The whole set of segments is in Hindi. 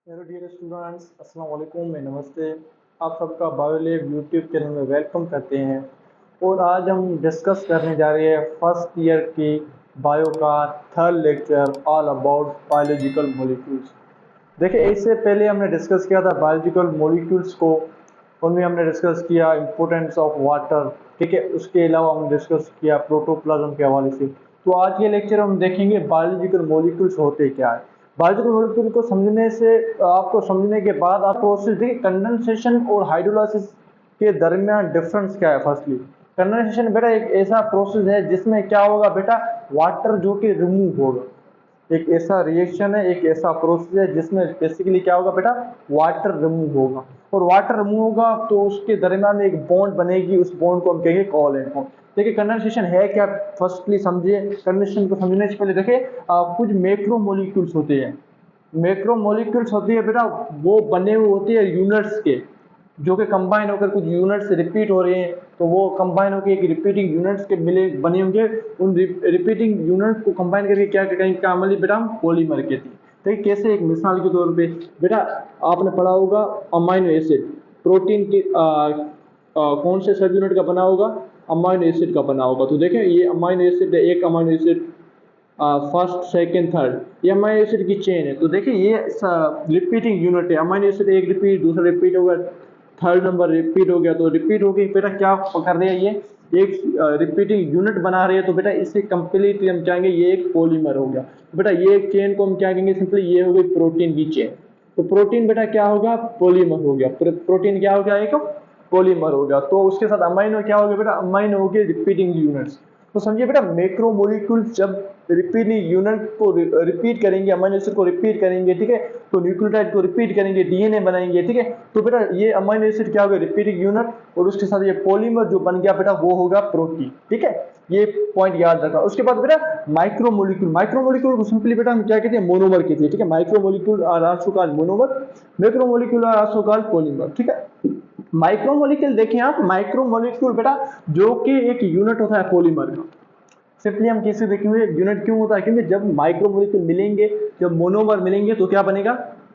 हेलो डियर स्टूडेंट्स, अस्सलाम वालेकुम, नमस्ते। आप सबका बायोलैब यूट्यूब चैनल में वेलकम करते हैं। और आज हम डिस्कस करने जा रहे हैं फर्स्ट ईयर की बायो का third lecture all about biological molecules. देखिए, इससे पहले हमने डिस्कस किया था बायोलॉजिकल मॉलिक्यूल्स को। उनमें हमने डिस्कस किया इम्पोर्टेंस ऑफ वाटर, ठीक है। उसके अलावा हमने डिस्कस किया प्रोटोप्लाज्म के हवाले से। तो आज के लेक्चर हम देखेंगे बायोलॉजिकल मॉलिक्यूल्स होते क्या है। बायोलॉजिकल मॉलिक्यूल को समझने से आपको समझने के बाद आप प्रोसेस देखिए, कंडेंसेशन और हाइड्रोलाइसिस के दरमियान डिफरेंस क्या है। फर्स्टली, कंडेंसेशन बेटा एक ऐसा प्रोसेस है जिसमें क्या होगा बेटा, वाटर जो कि रिमूव होगा। एक ऐसा रिएक्शन है, एक ऐसा प्रोसेस है जिसमें बेसिकली क्या होगा बेटा, वाटर रिमूव होगा। और वाटर रिमूव होगा तो उसके दरमियान एक बॉन्ड बनेगी, उस बॉन्ड को हम कहेंगे कोवैलेंट बॉन्ड। देखिए, कंडेंसेशन है क्या, फर्स्टली समझिए। कंडेंसेशन को समझने से पहले देखिए, कुछ मैक्रो मॉलिक्यूल्स होते हैं। मैक्रो मॉलिक्यूल्स होती है बेटा, वो बने हुए होते हैं यूनिट्स के, जो कि कंबाइन होकर कुछ यूनिट्स रिपीट हो रहे हैं। तो वो कंबाइन होकर एक रिपीटिंग यूनिट्स के मिले बने होंगे। उन रिपीटिंग यूनिट को कंबाइन करके क्या कहेंगे, क्या अमली बेटा, हम पॉलीमर कहते हैं। तो कैसे, एक मिसाल के तौर पे बेटा, आपने पढ़ा होगा अमाइनो एसिड, प्रोटीन की कौन से सब यूनिट का बना होगा, अमाइनो एसिड का बना होगा। तो देखें, ये अमाइनो एसिड है, एक amino acid, first second third, ये अमाइनो एसिड की चेन है। तो देखिए, ये रिपीटिंग यूनिट है। अमाइनो एसिड एक रिपीट, दूसरा रिपीट होगा, थर्ड नंबर रिपीट हो गया। तो रिपीट हो गई बेटा, क्या कर रहे हैं, ये एक रिपीटिंग यूनिट बना रहे हैं। तो बेटा इसे कंप्लीटली हम कहेंगे ये एक पॉलीमर हो गया। तो बेटा ये एक चेन को हम क्या कहेंगे, सिंपली ये हो गई प्रोटीन की चेन। तो प्रोटीन बेटा क्या होगा, पॉलीमर हो गया। प्रोटीन क्या हो गया, एक पॉलीमर हो गया। तो उसके साथ अमाइनो क्या हो गया बेटा, अमाइनो हो गए रिपीटिंग यूनिट्स। तो समझिए बेटा, मैक्रोमोलिक्यूल जब रिपीटिंग यूनिट को रिपीट करेंगे, अमाइनो एसिड को रिपीट करेंगे, ठीक है, तो न्यूक्लियोटाइड को रिपीट करेंगे, डीएनए बनाएंगे, ठीक है। तो बेटा ये अमाइनो एसिड क्या होगा, रिपीटिंग यूनिट, और उसके साथ ये पॉलीमर जो बन गया बेटा, वो होगा प्रोटीन, ठीक है। ये पॉइंट याद रखना। उसके बाद बेटा माइक्रोमोलिक्यूल, माइक्रोमोलिक्यूल को सिंपली बेटा हम क्या कहते हैं, मोनोमर कहते हैं, ठीक है। Micromolecule are also called monomer, macromolecule are also called polymer, ठीक है। माइक्रोमोलिक्यूल देखें आप, माइक्रोमोलिक्यूल बेटा जो कि एक यूनिट होता है पॉलीमर का। सिंपली हम कैसे देखेंगे, यूनिट क्यों होता है, क्योंकि जब माइक्रोमोलिक्यूल मिलेंगे, जब मोनोमर मिलेंगे तो क्या बनेगा,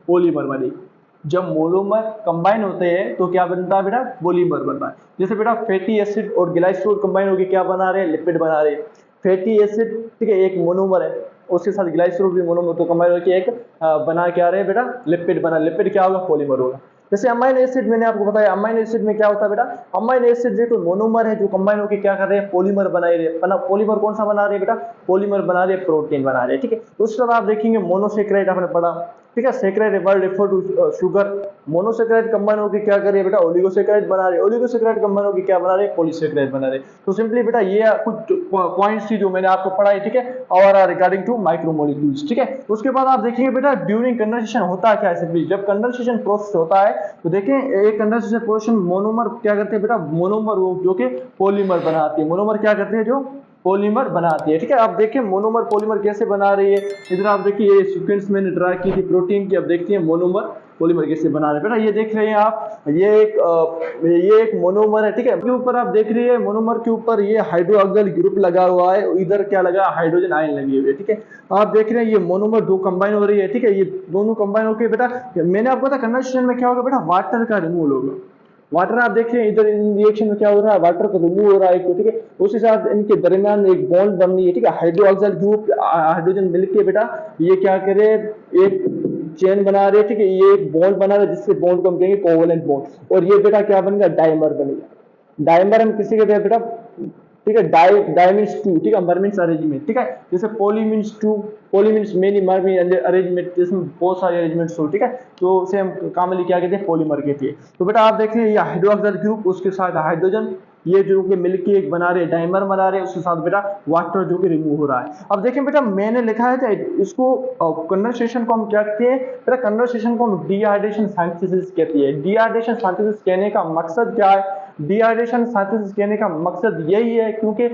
पॉलीमर बनेगा। जब मोनोमर कंबाइन होते हैं तो क्या बनता है बेटा, पॉलीमर बनता है। जैसे बेटा फैटी एसिड और ग्लाइसरॉल कंबाइन होकर क्या बना रहे हैं, लिपिड बना रहे हैं। फैटी एसिड, ठीक है, एक मोनोमर है, उसके साथ ग्लाइसरॉल भी मोनोमर, तो कंबाइन होकर एक बना क्या रहे हैं बेटा, लिपिड बना। लिपिड क्या होगा, पॉलीमर होगा। जैसे अमाइनो एसिड मैंने आपको बताया, अमाइनो एसिड में क्या होता है बेटा, अमाइनो एसिड जो मोनोमर है, जो कंबाइन होकर क्या कर रहे हैं, पॉलीमर बना रहे हैं। पॉलीमर कौन सा बना रहे हैं बेटा, पॉलीमर बना रहे हैं, प्रोटीन बना रहे हैं, ठीक है। उस तरह आप देखेंगे मोनोसेक्राइड आपने पढ़ा, ठीक है। Saccharide word refer to sugar. Monosaccharide combine होकर क्या कर रहे हैं बेटा, ओलिगोसेक्राइड बना रहे हैं। ओलिगोसेक्राइड कंबाइन होकर क्या बना रहे हैं, पॉलीसेक्राइड बना रहे हैं। तो सिंपली बेटा ये कुछ पॉइंट्स थी जो मैंने आपको पढ़ाई, ठीक है, और रिगार्डिंग टू माइक्रोमोलिक्यूल्स, ठीक है। उसके बाद आप देखिए बेटा, ड्यूरिंग कंडेंसेशन होता क्या है। सिंपली जब कंडेंसेशन प्रोसेस होता है तो देखिए, एक कंडेंसेशन प्रोसेस मोनोमर क्या करते हैं बेटा, मोनोमर वो जो कि पॉलीमर बनाती है। मोनोमर क्या करते हैं, जो पॉलीमर बनाती है, ठीक है। आप देखिए मोनोमर पॉलीमर कैसे बना रही है। इधर आप देखिए ये सीक्वेंस मैंने ड्रा की थी प्रोटीन की। अब देखते हैं मोनोमर पॉलीमर कैसे बना रहे हैं बेटा। ये देख रहे हैं आप, ये एक मोनोमर है, ठीक है। के ऊपर आप देख रही है, मोनोमर के ऊपर ये हाइड्रोक्सिल ग्रुप लगा हुआ है, इधर क्या लगा, हाइड्रोजन आयन लगी हुई है, ठीक है। आप देख रहे हैं ये मोनोमर दो कंबाइन हो रही है, ठीक है। ये दोनों कंबाइन होकर बेटा, मैंने आपको बताया कंडेंसेशन में क्या होगा बेटा, वाटर का रिमूवल होगा। वाटर आप देखिए इधर इन रिएक्शन में क्या हो रहा है, वाटर का रिमूव हो रहा है, ठीक है। उसी साथ इनके दरमियान एक बॉन्ड बन रही है, ठीक है। हाइड्रोक्सिल ग्रुप हाइड्रोजन मिलके बेटा ये क्या करे, एक चेन बना रहे हैं, ठीक है। ये एक बॉन्ड बना रहे हैं जिससे बॉन्ड को हम कहेंगे कोवैलेंट बॉन्ड। और ये बेटा क्या बनेगा, डाइमर बनेगा। डाइमर हम किसी कहते हैं बेटा, ठीक है, डाई मीन्स टू, ठीक है, मर मीन्स अरेंजमेंट, ठीक है। जैसे poly means two, poly means many, mer mean arrangement, जिसमें बहुत सारे अरेंजमेंट्स हो, ठीक है। तो उसे हम कॉमनली क्या कहते हैं, पॉलीमर कहते हैं। तो बेटा आप देखिए ये हाइड्रोक्साइड ग्रुप, उसके साथ हाइड्रोजन, ये जो कि मिलके एक बना रहे, डाइमर बना रहे, उसके साथ बेटा वाटर जो कि रिमूव हो रहा है। अब देखिए बेटा, मैंने लिखा है इसको कंडेंसेशन को हम क्या कहते हैं बेटा, कंडेंसेशन को हम डिहाइड्रेशन सिंथेसिस कहते हैं। डिहाइड्रेशन सिंथेसिस कहने का मकसद क्या है, डिहाइड्रेशन सिंथेसिस कहने का मकसद यही है, क्योंकि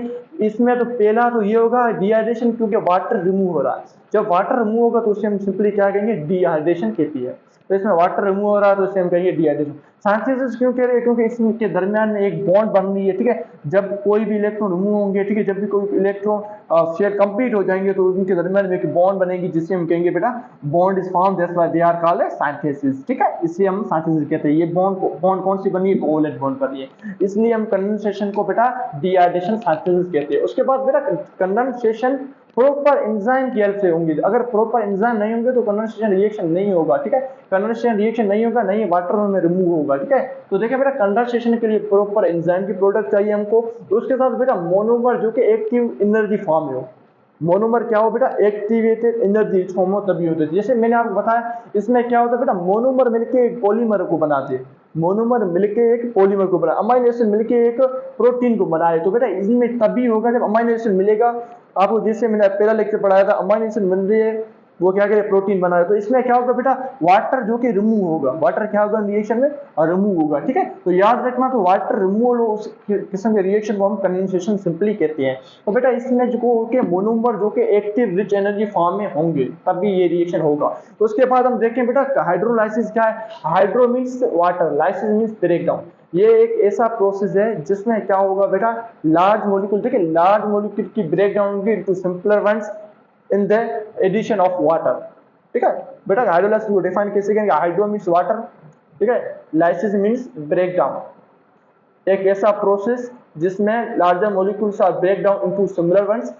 इसमें तो पहला तो ये होगा डिहाइड्रेशन, क्योंकि वाटर रिमूव हो रहा है। जब वाटर रिमूव होगा तो उसे हम सिंपली क्या कहेंगे, डिहाइड्रेशन कहती है। तो इसमें वाटर रिमूव हो रहा है, तो इसे हम कहेंगे डिहाइड्रेशन। सिंथेसिस क्यों कह रहे हैं, क्योंकि इसके दरमियान में एक बॉन्ड बन रही है, ठीक है। जब कोई भी इलेक्ट्रॉन रिमूव होंगे, ठीक है, जब भी कोई इलेक्ट्रॉन शेयर कंप्लीट हो जाएंगे तो उनके दरमियान में एक बॉन्ड बनेगी, जिसे हम कहेंगे बेटा bond is form, that's why they are called as synthesis, ठीक है। इसे हम सिंथेसिस कहते हैं। ये बॉन्ड कौन सी बनी है, कोवैलेंट बॉन्ड बनी है, इसलिए हम कंडेंसेशन को बेटा डिहाइड्रेशन सिंथेसिस कहते हैं। उसके बाद बेटा कंडेंसेशन प्रॉपर एंजाइम की हेल्प से होंगे। अगर प्रॉपर एंजाइम नहीं होंगे तो कंडेंसेशन रिएक्शन नहीं होगा, ठीक है। कंडेंसेशन रिएक्शन नहीं होगा, नहीं वाटर में रिमूव होगा, ठीक है। तो देखिए बेटा कंडेंसेशन के लिए प्रॉपर एंजाइम की प्रोडक्ट चाहिए हमको। उसके साथ बेटा मोनोमर जो कि एक्टिव एनर्जी फॉर्म में हो। मोनोमर क्या हो बेटा, एक्टिवेटेड एनर्जी फॉर्म हो तभी होते हैं। जैसे मैंने आपको बताया इसमें क्या होता है बेटा, मोनोमर मिलके एक पॉलीमर को बनाते हैं। मोनोमर मिलके एक पॉलीमर को बना, अमाइनो एसिड मिलके एक प्रोटीन को बनाए। तो बेटा इसमें तभी होगा जब अमाइनो एसिड मिलेगा। आपको जैसे मैंने पहला लेक्चर पढ़ाया था, अमाइनो एसिड मिल रही है, वो क्या करे, प्रोटीन बना रहे। तो इसमें क्या होगा बेटा, वाटर जो कि रिमूव होगा, वाटर क्या होगा रिएक्शन में, और रिमूव होगा, ठीक है। तो याद रखना, तो वाटर रिमूवल उस किस्म के रिएक्शन को हम कंडेंसेशन सिंपली कहते हैं। तो बेटा इसमें जो के मोनोमर जो कि एक्टिव रिच एनर्जी फॉर्म में होंगे तभी ये रिएक्शन होगा। तो उसके बाद हम देखें बेटा हाइड्रोलाइसिस क्या है। Hydro means water, lysis means break down. ये एक ऐसा प्रोसेस है जिसमें क्या होगा बेटा, लार्ज मॉलिक्यूल, ठीक है, लार्ज मॉलिक्यूल की ब्रेक डाउन होगी into simpler ones in the addition of water, ठीक है। बेटा हाइड्रोलाइसिस को डिफाइन कैसे करेंगे, हाइड्रो मीन्स वाटर, ठीक है, लाइसिस मीन्स ब्रेक डाउन, एक ऐसा प्रोसेस जिसमें larger molecules are break down into similar ones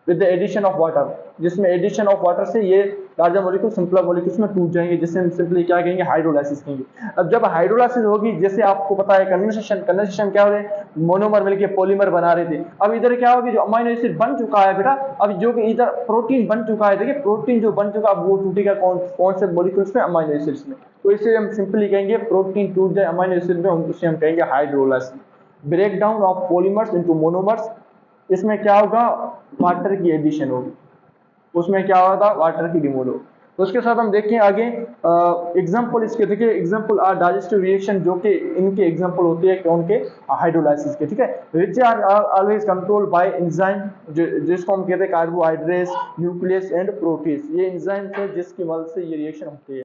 with the addition of water, जिसमें एडिशन ऑफ वाटर से ये लार्जर मॉलिक्यूल सिंपलर मॉलिक्यूल्स में टूट जाएंगे, जिससे हम सिंपली क्या कहेंगे, हाइड्रोलाइसिस कहेंगे। अब जब हाइड्रोलाइसिस होगी, जैसे आपको पता है कंडेंसेशन, कंडेंसेशन क्या हो रहे हैं, मोनोमर मिलके पॉलीमर बना रहे थे। अब इधर क्या होगी, जो अमाइनो एसिड बन चुका है बेटा, अब जो कि इधर प्रोटीन बन चुका है, देखिए प्रोटीन जो बन चुका है वो टूटेगा कौन से मॉलिक्यूल्स में, अमाइनो एसिड्स में। तो इसे हम सिंपली कहेंगे प्रोटीन टूट जाए अमाइनो एसिड में, उसे हम कहेंगे hydrolysis. Break down of polymers into monomers, इसमें क्या होगा, वाटर की एडिशन होगी, उसमें क्या होगा, वाटर की रिमूवल होगी। तो उसके साथ हम देखें आगे एग्जांपल इसके, देखिए एग्जांपल आर डाइजेस्टिव रिएक्शन, जो कि इनके एग्जांपल होते हैं कौन के, हाइड्रोलाइसिस के, ठीक है। Which are always controlled by enzyme, जिसको हम कहते हैं कार्बोहाइड्रेट्स, न्यूक्लियस एंड प्रोटीज। ये एंजाइम है जिसकी मदद से ये रिएक्शन होती है।